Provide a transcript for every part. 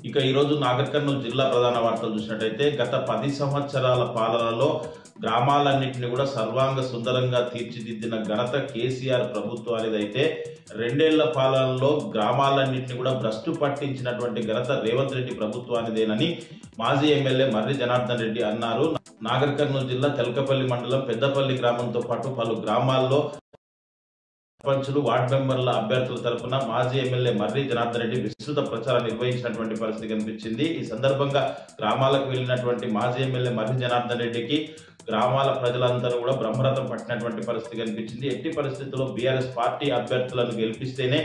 ఇక ఈ రోజు నాగర్ కర్నూలు జిల్లా ప్రధాన వార్తలు చూసినట్టయితే గత 10 సంవత్సరాల పాలనలో గ్రామాలన్నింటినీ కూడా సర్వాంగ సుందరంగా తీర్చిదిద్దిన ఘనత కేసీఆర్ ప్రభుత్వానిదైతే 2 ఏళ్ల పాలనలో గ్రామాలన్నింటినీ కూడా భ్రష్టు పట్టించినటువంటి ఘనత రేవంత్ రెడ్డి ప్రభుత్వానిదేనని మాజీ ఎమ్మెల్యే మర్రి జనార్దన్ రెడ్డి అన్నారు. నాగర్ కర్నూలు జిల్లా తెల్కపల్లి మండలం పెద్దపల్లి గ్రామంతో పాటు పలు గ్రామాల్లో సర్పంచులు వార్డు మెంబర్ల అభ్యర్థుల తరపున మాజీ ఎమ్మెల్యే మర్రి జనార్దన్ రెడ్డి విస్తృత ప్రచారం నిర్వహించినటువంటి పరిస్థితి కనిపించింది. ఈ సందర్భంగా గ్రామాలకు వెళ్లినటువంటి మాజీ ఎమ్మెల్యే మర్రి జనార్దన్ రెడ్డికి గ్రామాల ప్రజలందరూ కూడా బ్రహ్మరథం పట్టినటువంటి పరిస్థితి కనిపించింది. ఎట్టి పరిస్థితుల్లో బీఆర్ఎస్ పార్టీ అభ్యర్థులను గెలిపిస్తేనే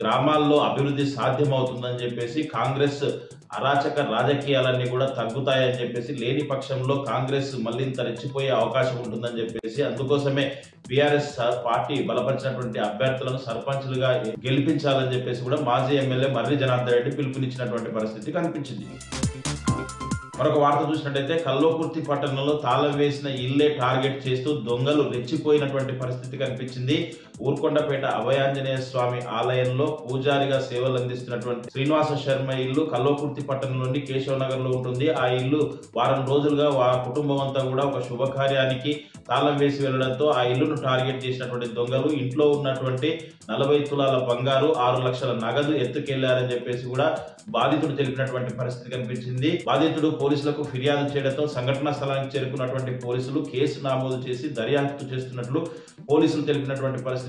గ్రామాల్లో అభివృద్ధి సాధ్యమవుతుందని చెప్పేసి, కాంగ్రెస్ అరాచక రాజకీయాలన్నీ కూడా తగ్గుతాయని చెప్పేసి, లేని పక్షంలో కాంగ్రెస్ మళ్ళీంత రెచ్చిపోయే అవకాశం ఉంటుందని చెప్పేసి, అందుకోసమే బీఆర్ఎస్ పార్టీ బలపరిచినటువంటి అభ్యర్థులను సర్పంచులుగా గెలిపించాలని చెప్పేసి కూడా మాజీ ఎమ్మెల్యే మర్రి జనార్దన్ రెడ్డి పిలుపునిచ్చినటువంటి పరిస్థితి కనిపించింది. మరొక వార్త చూసినట్టయితే కల్వకుర్తి పట్టణంలో తాళం వేసిన ఇల్లే టార్గెట్ చేస్తూ దొంగలు రెచ్చిపోయినటువంటి పరిస్థితి కనిపించింది. ఊర్కొండపేట అభయాంజనేయ స్వామి ఆలయంలో పూజారిగా సేవలు అందిస్తున్నటువంటి శ్రీనివాస శర్మ ఇల్లు కల్వకుర్తి పట్టణంలోని కేశవ్ నగర్ లో ఉంటుంది. ఆ ఇల్లు వారం రోజులుగా కుటుంబం అంతా కూడా ఒక శుభకార్యానికి తాళం వేసి వెళ్లడంతో ఆ ఇల్లును టార్గెట్ చేసినటువంటి దొంగలు ఇంట్లో ఉన్నటువంటి 40 తులాల బంగారు, 6 లక్షల నగదు ఎత్తుకెళ్లారని చెప్పేసి కూడా బాధితుడు తెలిపినటువంటి పరిస్థితి కనిపించింది. బాధితుడు పోలీసులకు ఫిర్యాదు చేయడంతో సంఘటనా స్థలానికి చేరుకున్నటువంటి పోలీసులు కేసు నమోదు చేసి దర్యాప్తు చేస్తున్నట్లు పోలీసులు తెలిపినటువంటి పరిస్థితి కనిపించింది.